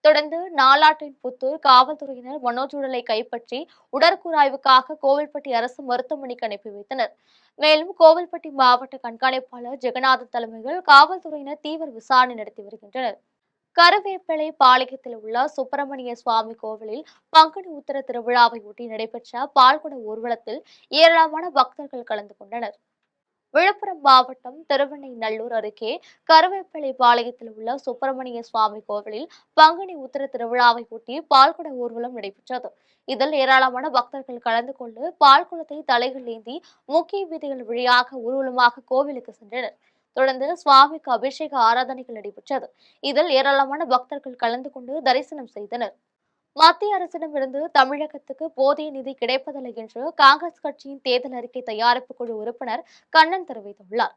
Speaker 1: தொடர்ந்து நாலாட்டின் புத்தூர் காவல்துறையினர் மனோஜ் உடலை கைப்பற்றி உடற்கூறாய்வுக்காக கோவில்பட்டி அரசு மருத்துவமனைக்கு அனுப்பி வைத்தனர். மேலும் கோவில்பட்டி மாவட்ட கண்காணிப்பாளர் ஜெகநாதன் தலைமையில் காவல்துறையினர் தீவிர விசாரணை நடத்தி வருகின்றனர். கருவேப்பிலை பாளையத்தில் உள்ள சுப்பிரமணிய சுவாமி கோவிலில் பங்குனி உத்திர திருவிழாவை ஒட்டி நடைபெற்ற பால்குட ஊர்வலத்தில் ஏராளமான பக்தர்கள் கலந்து கொண்டனர். விழுப்புரம் மாவட்டம் திருவெண்ணைநல்லூர் அருகே கருவேப்பிலை பாளையத்தில் உள்ள சுப்பிரமணிய சுவாமி கோவிலில் பங்குனி உத்திர திருவிழாவை ஒட்டி பால்குட ஊர்வலம் நடைபெற்றது. இதில் ஏராளமான பக்தர்கள் கலந்து கொண்டு பால்குடத்தை தலைகள் ஏந்தி முக்கிய வீதிகள் வழியாக ஊர்வலமாக கோவிலுக்கு சென்றனர். தொடர்ந்து சுவாமிக்கு அபிஷேக ஆராதனைகள் நடைபெற்றது. இதில் ஏராளமான பக்தர்கள் கலந்து கொண்டு தரிசனம் செய்தனர். மத்திய அரசிடமிருந்து தமிழகத்துக்கு போதிய நிதி கிடைப்பதில்லை என்று காங்கிரஸ் கட்சியின் தேர்தல் அறிக்கை தயாரிப்பு குழு உறுப்பினர் கண்ணன் தெரிவித்துள்ளார்.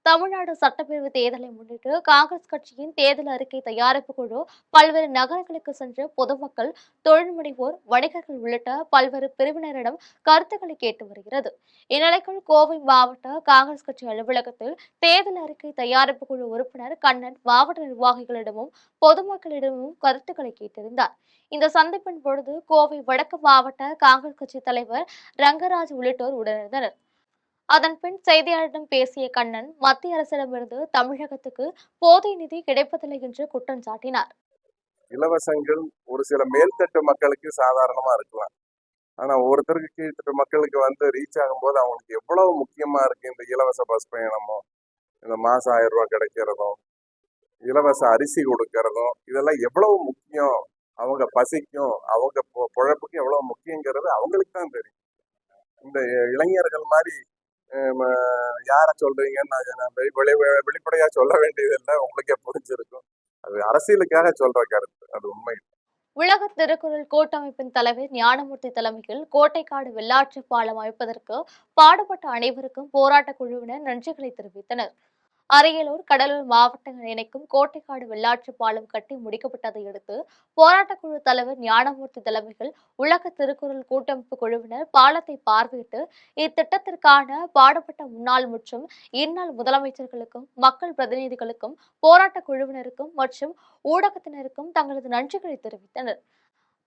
Speaker 1: தமிழ்நாடு சட்டப்பேரவை தேர்தலை முன்னிட்டு காங்கிரஸ் கட்சியின் தேர்தல் அறிக்கை தயாரிப்பு குழு பல்வேறு நகரங்களுக்கு சென்று பொதுமக்கள், தொழில் முனைவோர், வணிகர்கள் உள்ளிட்ட பல்வேறு பிரிவினரிடம் கருத்துக்களை கேட்டு வருகிறது. இந்நிலையில் கோவை மாவட்ட காங்கிரஸ் கட்சி அலுவலகத்தில் தேர்தல் அறிக்கை தயாரிப்பு குழு உறுப்பினர் கண்ணன் மாவட்ட நிர்வாகிகளிடமும் பொதுமக்களிடமும் கருத்துக்களை கேட்டிருந்தார். இந்த சந்திப்பின் பொழுது கோவை வடக்கு மாவட்ட காங்கிரஸ் கட்சி தலைவர் ரங்கராஜ் உள்ளிட்டோர் உடனிருந்தனர். அதன் பின் செய்தியாளரிடம் பேசிய கண்ணன், மத்திய அரசிடமிருந்து தமிழகத்துக்கு போதிய நிதி கிடைப்பதில்லை என்று குற்றம் சாட்டினார்.
Speaker 8: இலவசங்கள் ஒரு சில மேல்தட்டு மக்களுக்கு சாதாரணமா இருக்கலாம். ஆனா ஒருத்தருக்கு கீழ்த்தட்டு மக்களுக்கு ரீச் ஆகும்போது அவங்களுக்கு எவ்வளவு முக்கியமா இருக்கு இந்த இலவச பஸ் பயணமும், இந்த மாசம் 1000 ரூபாய் கிடைக்கிறதும், இலவச அரிசி கொடுக்கறதும், இதெல்லாம் எவ்வளவு முக்கியம், அவங்க பசிக்கும், அவங்க பொழப்புக்கும் எவ்வளவு முக்கியங்கிறது அவங்களுக்கு தான் தெரியும். இந்த இளைஞர்கள் மாதிரி யார சொல்றீங்கன்னு நான் வெளிப்படையா சொல்ல வேண்டியதில்லை, உங்களுக்கே புரிஞ்சிருக்கும். அது அரசியலுக்காக சொல்ற கருத்து, அது உண்மை.
Speaker 1: உலக திருக்குறள் கூட்டமைப்பின் தலைவர் ஞானமூர்த்தி தலைமையில் கோட்டைக்காடு வெள்ளாற்று பாலம் அமைப்பதற்கு பாடுபட்ட அனைவருக்கும் போராட்ட குழுவினர் நன்றிகளை தெரிவித்தனர். அரியலூர், கடலூர் மாவட்டங்கள் இணைக்கும் கோட்டைக்காடு வெள்ளாற்று பாலம் கட்டி முடிக்கப்பட்டதை அடுத்து போராட்டக்குழு தலைவர் ஞானமூர்த்தி தலைமையில் உலக திருக்குறள் கூட்டமைப்பு குழுவினர் பாலத்தை பார்வையிட்டு இத்திட்டத்திற்கான பாடுபட்ட முன்னாள் மற்றும் இந்நாள் முதலமைச்சர்களுக்கும், மக்கள் பிரதிநிதிகளுக்கும், போராட்ட குழுவினருக்கும் மற்றும் ஊடகத்தினருக்கும் தங்களது நன்றிகளை தெரிவித்தனர்.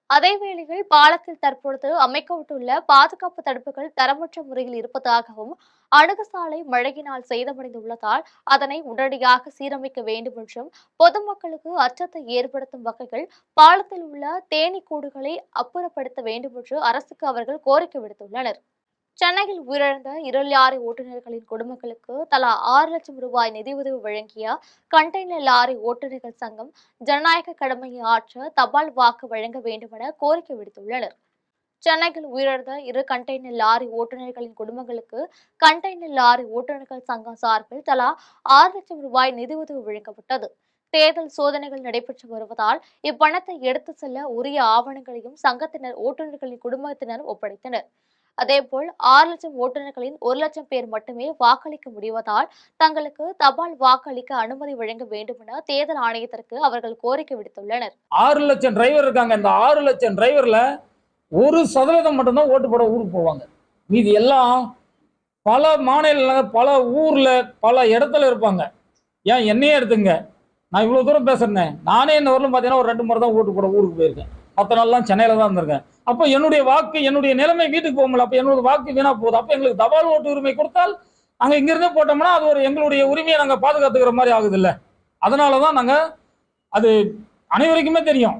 Speaker 1: அதேவேளையில் பாலத்தில் தற்பொழுது அமைக்கப்பட்டுள்ள பாதுகாப்பு தடுப்புகள் தரமற்ற முறையில் இருப்பதாகவும், அணுகுசாலை மழையினால் சேதமடைந்துள்ளதால் அதனை உடனடியாக சீரமைக்க வேண்டும் என்றும், பொதுமக்களுக்கு அச்சத்தை ஏற்படுத்தும் வகையில் பாலத்தில் உள்ள தேனீக்கூடுகளை அப்புறப்படுத்த வேண்டும் என்று அரசுக்கு அவர்கள் கோரிக்கை விடுத்துள்ளனர். சென்னையில் உயிரிழந்த 2 லாரி ஓட்டுநர்களின் குடும்பங்களுக்கு தலா 6 லட்சம் ரூபாய் நிதியுதவி வழங்கிய கண்டெய்னர் லாரி ஓட்டுநர்கள் சங்கம் ஜனநாயக கடமையை ஆற்ற தபால் வாக்கு வழங்க வேண்டுமென கோரிக்கை விடுத்துள்ளனர். சென்னையில் உயிரிழந்த 2 கண்டெய்னர் லாரி ஓட்டுநர்களின் குடும்பங்களுக்கு கண்டெய்னர் லாரி ஓட்டுநர்கள் சங்கம் சார்பில் தலா 6 லட்சம் ரூபாய் நிதியுதவி வழங்கப்பட்டது. தேர்தல் சோதனைகள் நடைபெற்று வருவதால் இப்பணத்தை எடுத்து செல்ல உரிய ஆவணங்களையும் சங்கத்தினர் ஓட்டுநர்களின் குடும்பத்தினர் ஒப்படைத்தனர். அதேபோல் 6 லட்சம் ஓட்டுநர்களின் 1 லட்சம் பேர் மட்டுமே வாக்களிக்க முடிவதால் தங்களுக்கு தபால் வாக்களிக்க அனுமதி வழங்க வேண்டும் என தேர்தல் ஆணையத்திற்கு அவர்கள் கோரிக்கை விடுத்துள்ளனர்.
Speaker 9: 6 லட்சம் டிரைவர் இருக்காங்க. இந்த 6 லட்சம் டிரைவர்ல 1% மட்டும்தான் ஓட்டு போட ஊருக்கு போவாங்க. மீதி எல்லாம் பல மாநில, பல ஊர்ல, பல இடத்துல இருப்பாங்க. ஏன் என்னையே எடுத்துங்க, நான் இவ்வளவு தூரம் பேசுறேன். நானே இந்த ஊர்ல பாத்தீங்கன்னா ஒரு 2 முறை தான் ஓட்டு போட ஊருக்கு போயிருக்கேன். 10 நாள்லாம் சென்னையில தான் இருந்திருக்கேன். அப்போ என்னுடைய வாக்கு, என்னுடைய நிலைமை வீட்டுக்கு போக முடியல. அப்போ என்னோட வாக்கு வீணா போகுது. அப்போ எங்களுக்கு தபால் ஓட்டு உரிமை கொடுத்தால் நாங்கள் இங்கிருந்தே போட்டோம்னா அது ஒரு எங்களுடைய உரிமையை நாங்கள் பாதுகாத்துக்கிற மாதிரி ஆகுது இல்லை. அதனாலதான் நாங்க, அது அனைவருக்குமே தெரியும்.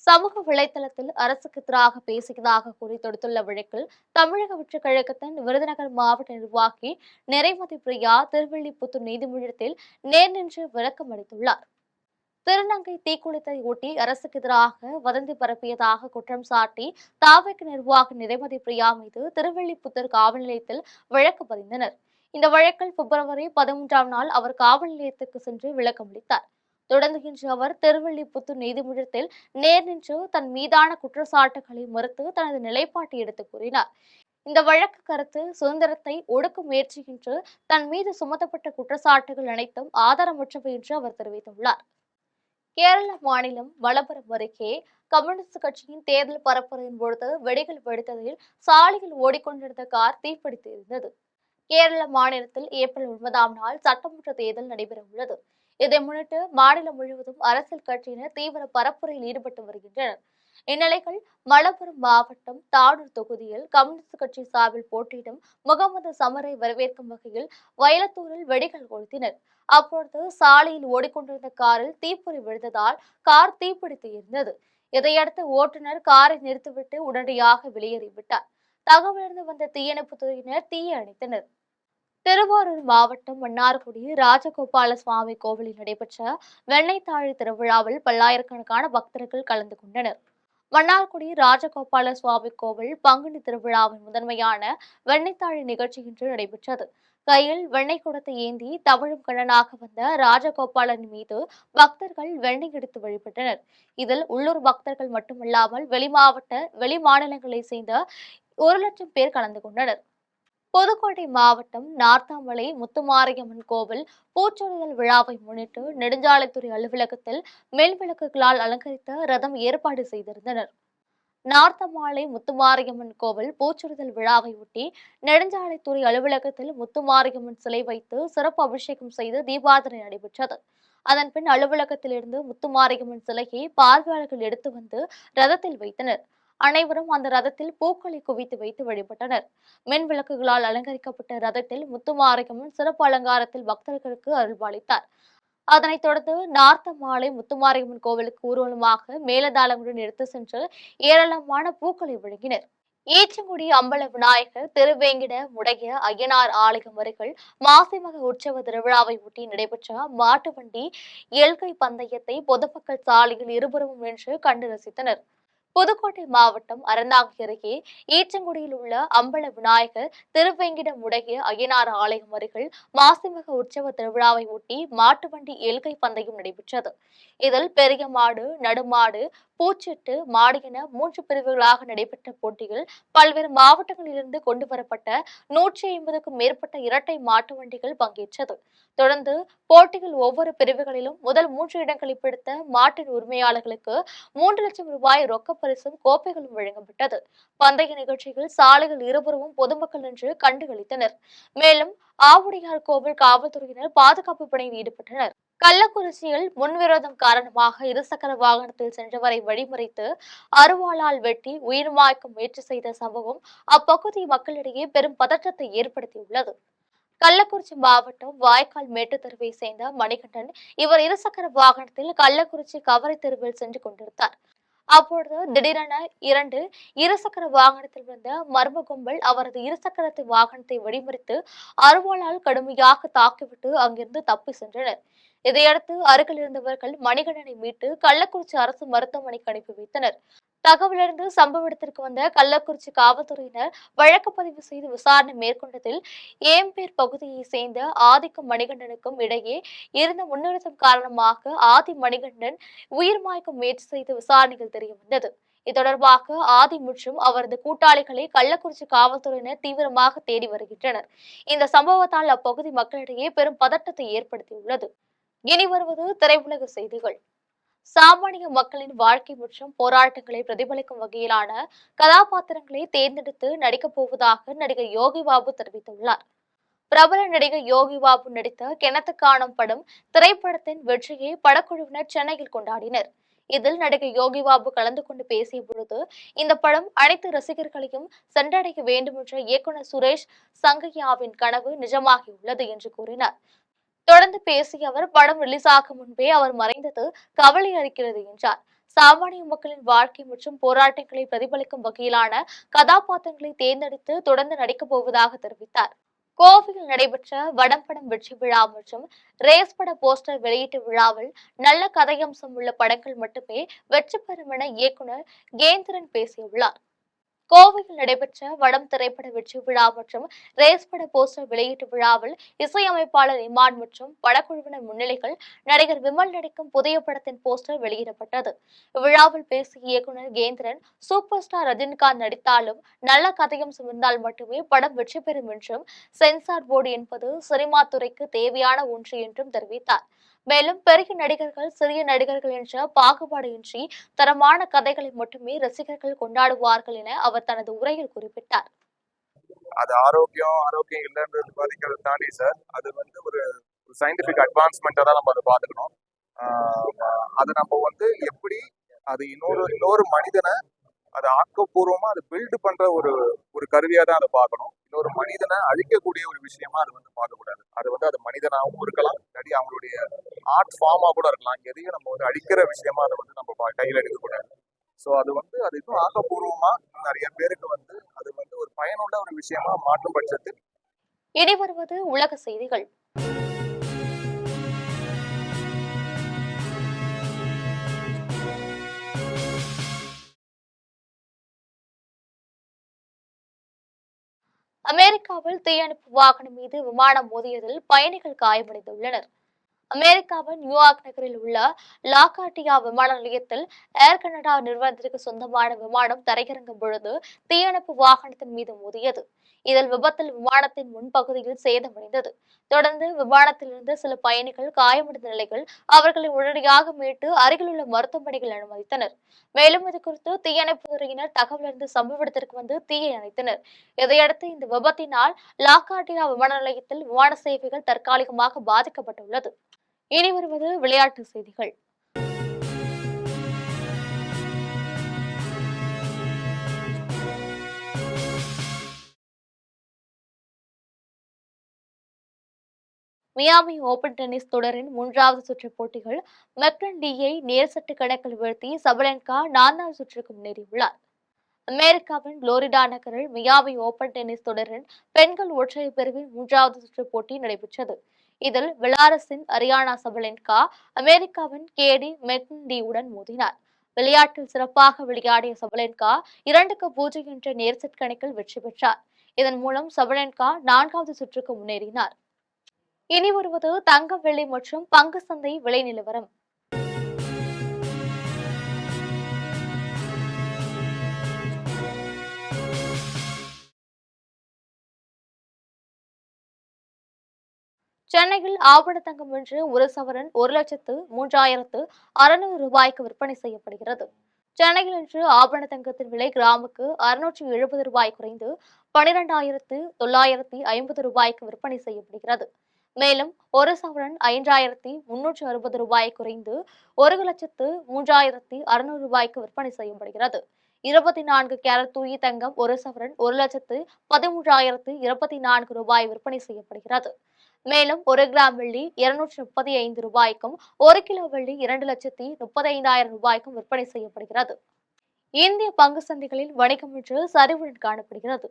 Speaker 1: சமூக வலைதளத்தில் அரசுக்கு எதிராக பேசியதாக கூறி தொடுத்துள்ள வழக்கில் தமிழக வெற்றிக் கழகத்தின் விருதுநகர் மாவட்ட நிர்வாகி நிறைமதி பிரியா திருவில்லிபுத்தூர் நீதிமன்றத்தில் நேர் நின்று விளக்கம் அளித்துள்ளார். திருநங்கை தீக்குளித்தை ஒட்டி அரசுக்கு எதிராக வதந்தி பரப்பியதாக குற்றம் சாட்டி தாவேக்கு நிர்வாகி நிறைமதி பிரியா மீது திருவில்லிபுத்தூர் காவல் நிலையத்தில் வழக்கு பதிந்தனர். இந்த வழக்கில் பிப்ரவரி 13ஆம் நாள் அவர் காவல் நிலையத்துக்கு சென்று விளக்கம் அளித்தார். தொடர்ந்து இன்று அவர் திருவில்லிபுத்தூர் நீதிமன்றத்தில் நேர் நின்று தன் மீதான குற்றச்சாட்டுகளை மறுத்து தனது நிலைப்பாட்டை எடுத்துக் கூறினார். இந்த வழக்கு கருத்து சுதந்திரத்தை ஒடுக்கும் முயற்சி என்று தன் மீது சுமத்தப்பட்ட குற்றச்சாட்டுகள் அனைத்தும் ஆதாரமற்றவை என்று அவர் தெரிவித்துள்ளார். கேரள மாநிலம் மலப்புரம் அருகே கம்யூனிஸ்ட் கட்சியின் தேர்தல் பரப்புரையின் பொழுது வெடிகள் வெடித்ததில் சாலையில் ஓடிக்கொண்டிருந்த கார் தீப்பிடித்து இருந்தது. கேரள மாநிலத்தில் ஏப்ரல் 9ஆம் நாள் சட்டமன்ற தேர்தல் நடைபெற உள்ளது. இதை முன்னிட்டு மாநிலம் முழுவதும் அரசியல் கட்சியினர் தீவிர பரப்புரையில் ஈடுபட்டு வருகின்றனர். இந்நிலையில் மலப்புரம் மாவட்டம் தானூர் தொகுதியில் கம்யூனிஸ்ட் கட்சி சார்பில் போட்டியிடும் முகமது சமரை வரவேற்கும் வகையில் வயலத்தூரில் வெடிகள் கொளுத்தினர். அப்பொழுது சாலையில் ஓடிக்கொண்டிருந்த காரில் தீப்பொறி விழுந்ததால் கார் தீப்பிடித்து இருந்தது. இதையடுத்து ஓட்டுநர் காரை நிறுத்திவிட்டு உடனடியாக வெளியேறிவிட்டார். தகவலறிந்து வந்த தீயணைப்புத் துறையினர் தீயை அணைத்தனர். திருவாரூர் மாவட்டம் மன்னார்குடி ராஜகோபால சுவாமி கோவிலில் நடைபெற்ற வெண்ணெய்த்தாழி திருவிழாவில் பல்லாயிரக்கணக்கான பக்தர்கள் கலந்து கொண்டனர். மன்னார்குடி ராஜகோபால சுவாமி கோவில் பங்குனி திருவிழாவின் முதன்மையான வெண்ணெய்த்தாழி நிகழ்ச்சி இன்று நடைபெற்றது. கையில் வெண்ணெய் குடத்தை ஏந்தி தவழும் கண்ணனாக வந்த ராஜகோபாலன் மீது பக்தர்கள் வெண்ணெய் எடுத்து வழிபட்டனர். இதில் உள்ளூர் பக்தர்கள் மட்டுமல்லாமல் வெளி மாநிலங்களைச் சேர்ந்த 1,00,000 பேர் கலந்து கொண்டனர். புதுக்கோட்டை மாவட்டம் நார்த்தாமலை முத்துமாரியம்மன் கோவில் பூச்சொரிதல் விழாவை முன்னிட்டு நெடுஞ்சாலைத்துறை அலுவலகத்தில் மின் விளக்குகளால் அலங்கரித்த ரதம் ஏற்பாடு செய்திருந்தனர். நார்த்தமாலை முத்துமாரியம்மன் கோவில் பூச்சொரிதல் விழாவை ஒட்டி நெடுஞ்சாலைத்துறை அலுவலகத்தில் முத்துமாரியம்மன் சிலை வைத்து சிறப்பு அபிஷேகம் செய்து தீபாராதனை நடைபெற்றது. அதன்பின் அலுவலகத்திலிருந்து முத்துமாரியம்மன் சிலையை பார்வையாளர்கள் எடுத்து வந்து ரதத்தில் வைத்தனர். அனைவரும் அந்த ரதத்தில் பூக்களை குவித்து வைத்து வழிபட்டனர். மின் விளக்குகளால் அலங்கரிக்கப்பட்ட ரதத்தில் முத்துமாரியம்மன் சிறப்பு அலங்காரத்தில் பக்தர்களுக்கு அருள்பாலித்தார். அதனைத் தொடர்ந்து நார்த்தமாலை முத்துமாரியம்மன் கோவிலுக்கு ஊர்வலமாக மேலதாளங்களுடன் எடுத்து சென்று ஏராளமான பூக்களை வழங்கினர். ஈச்சங்குடி அம்பல விநாயகர் திருவேங்கிட முடைய ஐயனார் ஆலயம் அருகில் மாசிமக உற்சவ திருவிழாவை ஒட்டி நடைபெற்ற மாட்டு வண்டி எல்கை பந்தயத்தை பொதுமக்கள் சாலையில் இருபுறமும் நின்று கண்டு ரசித்தனர். புதுக்கோட்டை மாவட்டம் அறந்தாங்கி அருகே ஈச்சங்குடியில் உள்ள அம்பல விநாயகர் திருவேங்கிட முடைய ஐயனார் ஆலயம் அருகில் மாசிமக உற்சவ திருவிழாவை ஒட்டி மாட்டு வண்டி எல்கை பந்தயம் நடைபெற்றது. இதில் பெரிய மாடு, நடுமாடு, பூச்சிட்டு மாடு என 3 பிரிவுகளாக நடைபெற்ற போட்டியில் பல்வேறு மாவட்டங்களிலிருந்து கொண்டு வரப்பட்ட 150க்கும் மேற்பட்ட இரட்டை மாட்டு வண்டிகள் பங்கேற்றது. தொடர்ந்து போட்டியில் ஒவ்வொரு பிரிவுகளிலும் முதல் 3 இடங்களை பிடித்த மாட்டின் உரிமையாளர்களுக்கு 3 லட்சம் ரூபாய் ரொக்க பரிசும் கோப்பைகளும் வழங்கப்பட்டது. பந்தய நிகழ்ச்சியில் சாலைகள் இருபுறமும் பொதுமக்கள் நின்று கண்டுகளித்தனர். மேலும் ஆவுடையார் கோவில் காவல்துறையினர் பாதுகாப்பு பணியில் ஈடுபட்டனர். கள்ளக்குறிச்சியில் முன்விரோதம் காரணமாக இருசக்கர வாகனத்தில் சென்றவரை வழிமறித்து அருவாளால் வெட்டி உயிர் மாய்க்க முயற்சி செய்த சம்பவம் அப்பகுதி மக்களிடையே பெரும் பதற்றத்தை ஏற்படுத்தியுள்ளது. கள்ளக்குறிச்சி மாவட்டம் வாய்க்கால் மேட்டுத்தெருவை சேர்ந்த மணிகண்டன் இவர் இருசக்கர வாகனத்தில் கள்ளக்குறிச்சி கவரை தெருவில் சென்று கொண்டிருந்தார். அப்பொழுது திடீரென 2 இருசக்கர வாகனத்தில் வந்த மர்ம கும்பல் அவரது இருசக்கர வாகனத்தை வெடிமறித்து அருவாளால் கடுமையாக தாக்கிவிட்டு அங்கிருந்து தப்பி சென்றனர். இதையடுத்து அருகில் இருந்தவர்கள் மணிகண்டனை மீட்டு கள்ளக்குறிச்சி அரசு மருத்துவமனைக்கு அனுப்பி வைத்தனர். தகவலறிந்து சம்பவ இடத்திற்கு வந்த கள்ளக்குறிச்சி காவல்துறையினர் வழக்கு பதிவு செய்து விசாரணை மேற்கொண்டதில் ஏம்பேர் பகுதியை சேர்ந்த ஆதிக்கும் மணிகண்டனுக்கும் இடையே இருந்த முன்னிறுத்தம் காரணமாக ஆதி மணிகண்டன் உயிர் மாய்க்க முயற்சி செய்து விசாரணைகள் தெரியவந்தது. இது தொடர்பாக ஆதி மற்றும் அவரது கூட்டாளிகளை கள்ளக்குறிச்சி காவல்துறையினர் தீவிரமாக தேடி வருகின்றனர். இந்த சம்பவத்தால் அப்பகுதி மக்களிடையே பெரும் பதட்டத்தை ஏற்படுத்தியுள்ளது. இனி வருவது திரையுலக செய்திகள். சாமானிய மக்களின் வாழ்க்கை மற்றும் போராட்டங்களை பிரதிபலிக்கும் வகையிலான கதாபாத்திரங்களை தேர்ந்தெடுத்து நடிக்கப் போவதாக நடிகர் யோகி பாபு தெரிவித்துள்ளார். பிரபல நடிகர் யோகி பாபு நடித்த கிணத்து காணும் படம் திரைப்படத்தின் வெற்றியை படக்குழுவினர் சென்னையில் கொண்டாடினர். இதில் நடிகர் யோகி பாபு கலந்து கொண்டு பேசிய பொழுது இந்த படம் அனைத்து ரசிகர்களையும் சென்றடைய வேண்டும் என்ற இயக்குனர் சுரேஷ் சங்கையாவின் கனவு நிஜமாகியுள்ளது என்று கூறினார். தொடர்ந்து பேசிய அவர் படம் ரிலீஸ் ஆகும் முன்பே அவர் மறைந்தது கவலை அளிக்கிறது என்றார். சாமானிய மக்களின் வாழ்க்கை மற்றும் போராட்டங்களை பிரதிபலிக்கும் வகையிலான கதாபாத்திரங்களை தேர்ந்தெடுத்து தொடர்ந்து நடிக்கப் போவதாக தெரிவித்தார். கோவையில் நடைபெற்ற வடம்படம் வெற்றி விழா மற்றும் ரேஸ் பட போஸ்டர் வெளியீட்டு விழாவில் நல்ல கதையம்சம் உள்ள படங்கள் மட்டுமே வெற்றி பெறும் என இயக்குனர் கேந்திரன் பேசியுள்ளார். கோவையில் நடைபெற்ற வடம் திரைப்பட வெற்றி விழா மற்றும் ரேஸ் பட போஸ்டர் வெளியீட்டு விழாவில் இசையமைப்பாளர் இமான் மற்றும் படக்குழுவினர் முன்னிலையில் நடிகர் விமல் நடிக்கும் புதிய படத்தின் போஸ்டர் வெளியிடப்பட்டது. இவ்விழாவில் பேசிய இயக்குநர் கேந்திரன், சூப்பர் ஸ்டார் ரஜினிகாந்த் நடித்தாலும் நல்ல கதையும் சுமந்தால் மட்டுமே படம் வெற்றி பெறும் என்றும், சென்சார் போர்டு என்பது சினிமா துறைக்கு தேவையான ஒன்று என்றும் தெரிவித்தார். மேலும் பெரிய நடிகர்கள், சிறிய நடிகர்கள் என்ற பாகுபாடு இன்றி தரமான கதைகளை மட்டுமே ரசிகர்கள் கொண்டாடுவார்கள் என அவர் தனது உரையில் குறிப்பிட்டார்.
Speaker 8: அது ஆரோக்கியம் இல்லைன்றது பாதிக்கிறத தாண்டி சார், அது வந்து ஒரு சயின்டிபிக் அட்வான்ஸ்மெண்ட்டாக தான் நம்ம அதை பார்த்துக்கணும். அதை நம்ம வந்து எப்படி அது இன்னொரு மனிதனை அதை ஆக்கப்பூர்வமா அதை பில்டு பண்ற ஒரு கருவியா தான் அதை பார்க்கணும். இன்னொரு மனிதனை அழிக்கக்கூடிய ஒரு விஷயமா அது வந்து பார்க்கக்கூடாது. அது மனிதனாகவும் இருக்கலாம், இல்லாட்டி அவங்களுடைய ஆர்ட் ஃபார்மா கூட இருக்கலாம். எதையும் நம்ம வந்து அழிக்கிற விஷயமா அதை வந்து நம்ம கையில் எடுக்கக்கூடாது. ஸோ அது இன்னும் ஆக்கப்பூர்வமா நிறைய பேருக்கு வந்து அது வந்து ஒரு பயனுள்ள ஒரு விஷயமா மாற்றும் பட்சத்தில்.
Speaker 1: இனி வருவது உலக செய்திகள். அமெரிக்காவில் தீயணைப்பு வாகனம் மீது விமானம் மோதியதில் பயணிகள் காயமடைந்துள்ளனர். அமெரிக்காவின் நியூயார்க் நகரில் உள்ள லாகார்டியா விமான நிலையத்தில் ஏர் கனடா நிறுவனத்திற்கு சொந்தமான விமானம் தரையிறங்கும் பொழுது தீயணைப்பு வாகனத்தின் மீது மோதியது. இதில் விபத்தில் விமானத்தின் முன்பகுதியில் சேதமடைந்தது. தொடர்ந்து விமானத்திலிருந்து சில பயணிகள் காயமடைந்த நிலையில் அவர்களை உடனடியாக மீட்டு அருகிலுள்ள மருத்துவமனையில் அனுமதித்தனர். மேலும் இதுகுறித்து தீயணைப்பு துறையினர் தகவல் அறிந்து சம்பவ இடத்திற்கு வந்து தீயை அணைத்தனர். இதையடுத்து இந்த விபத்தினால் லாகார்டியா விமான நிலையத்தில் விமான சேவைகள் தற்காலிகமாக பாதிக்கப்பட்டுள்ளது. இனி வருவது விளையாட்டு செய்திகள். மியாமி ஓபன் டென்னிஸ் தொடரின் 3வது சுற்று போட்டிகள் மெக்லன்டியை நேர் செட்டு கணக்கில் வீழ்த்தி சபலென்கா 4வது சுற்றுக்கு முன்னேறியுள்ளார். அமெரிக்காவின் புளோரிடா நகரில் மியாமி ஓபன் டென்னிஸ் தொடரின் பெண்கள் ஒற்றையர் பிரிவின் 3வது சுற்று போட்டி நடைபெற்றது. இதில் பெலாரஸின் அரியானா சபலென்கா அமெரிக்காவின் கேடி மெக்லன்டியுடன் மோதினார். விளையாட்டில் சிறப்பாக விளையாடிய சபலென்கா 2-0 என்ற நேர் செட் கணக்கில் வெற்றி பெற்றார். இதன் மூலம் சபலென்கா 4வது சுற்றுக்கு முன்னேறினார். இனி வருவது தங்கம், வெள்ளி மற்றும் பங்கு சந்தை விலை நிலவரம். சென்னையில் ஆபண தங்கம் ஒன்று 1 சவரன் 1,03,600 ரூபாய்க்கு விற்பனை செய்யப்படுகிறது. சென்னையில் இன்று ஆபண தங்கத்தின் விலை கிராமுக்கு 670 ரூபாய் குறைந்து 12,950 ரூபாய்க்கு விற்பனை செய்யப்படுகிறது. மேலும் 1 சவரன் 5,360 ரூபாய் குறைந்து 1,03,600 ரூபாய்க்கு விற்பனை செய்யப்படுகிறது. 24 கேரட் தூய தங்கம் 1 சவரன் 1,13,024 ரூபாய் விற்பனை செய்யப்படுகிறது. மேலும் 1 கிராம் வெள்ளி 235 ரூபாய்க்கும் 1 கிலோ வெள்ளி 2,35,000 ரூபாய்க்கும் விற்பனை செய்யப்படுகிறது. இந்திய பங்கு சந்தைகளில் வணிகம் இன்று சரிவுடன் காணப்படுகிறது.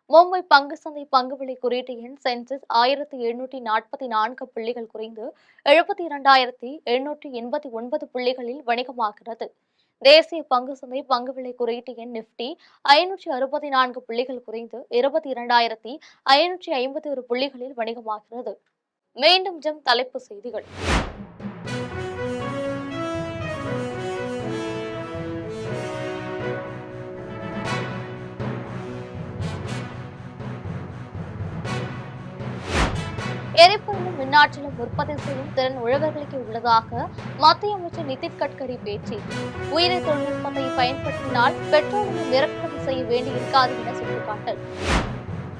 Speaker 1: மும்பை பங்கு சந்தை பங்கு விலை குறியீட்டு எண் சென்செக்ஸ் 1,744 புள்ளிகள் குறைந்து 72,889 புள்ளிகளில் வணிகமாகிறது. தேசிய பங்கு சந்தை பங்கு விலை குறியீட்டு எண் நிப்டி 564 புள்ளிகள் குறைந்து 22,551 புள்ளிகளில் வணிகமாகிறது. மீண்டும் தலைப்புச் செய்திகள். எரிபொருளும் மின்னாற்றலும் உற்பத்தி செய்யும் திறன் உழவர்களுக்கு உள்ளதாக மத்திய அமைச்சர் நிதின் கட்கரி பேச்சு. உயிரி தொழில்நுட்பத்தை பயன்படுத்தினால் பெட்ரோலியம் இறக்குமதி செய்ய வேண்டியிருக்காது என சுட்டிக்காட்டல்.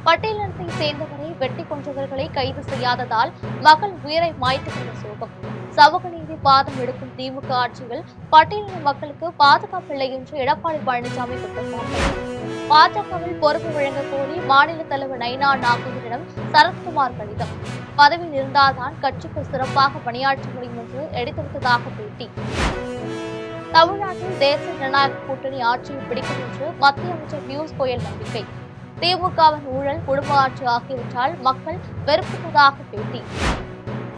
Speaker 1: பட்டியலினத்தை சேர்ந்தவரை வெட்டி கொன்றவர்களை கைது செய்யாததால் மகள் உயிரை மாய்த்து கொண்ட சோகம். சமூக நீதி பாதம் எடுக்கும் திமுக ஆட்சியில் பட்டியலின மக்களுக்கு பாதுகாப்பில்லை என்று எடப்பாடி பழனிசாமி குற்றச்சாட்டு. பாஜகவில் பொறுப்பு வழங்க கோரி மாநில தலைவர் நைனா நாகேந்திரனிடம் சரத்குமார் கடிதம். பதவியில் இருந்தால்தான் கட்சிக்கு சிறப்பாக பணியாற்ற முடியும் என்று எடுத்துரைத்ததாக பேட்டி. தமிழ்நாட்டில் தேசிய ஜனநாயக கூட்டணி ஆட்சியை பிடிக்கும் என்று மத்திய அமைச்சர் பியூஷ் கோயல் நம்பிக்கை. திமுகவின் ஊழல், குடும்ப ஆட்சி ஆகியவற்றால் மக்கள் வெறுப்புவதாக பேட்டி.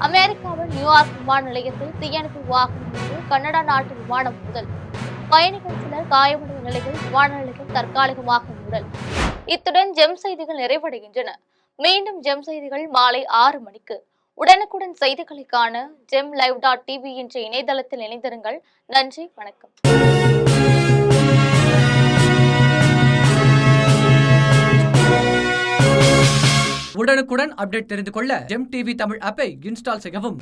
Speaker 1: அமெரிக்காவின் நியூயார்க் விமான நிலையத்தில் தீயணைப்பு வாகனம் மீது கனடா நாட்டு விமானம் மோதல். பயணிகள் சிலர் காயமடைந்த நிலையில் விமான நிலையம் நிலையம் தற்காலிகமாக மூடல். இத்துடன் ஜெம் செய்திகள் நிறைவடைகின்றன. மீண்டும் ஜெம் செய்திகள் மாலை 6 மணிக்கு. உடனுக்குடன் செய்திகளை காண gemlive.tv என்ற இணையதளத்தில் இணைந்திருங்கள். நன்றி, வணக்கம்.
Speaker 10: உடனுக்குடன் அப்டேட் தெரிந்து கொள்ள ஜெம் டிவி தமிழ் ஆப்பை இன்ஸ்டால் செய்யவும்.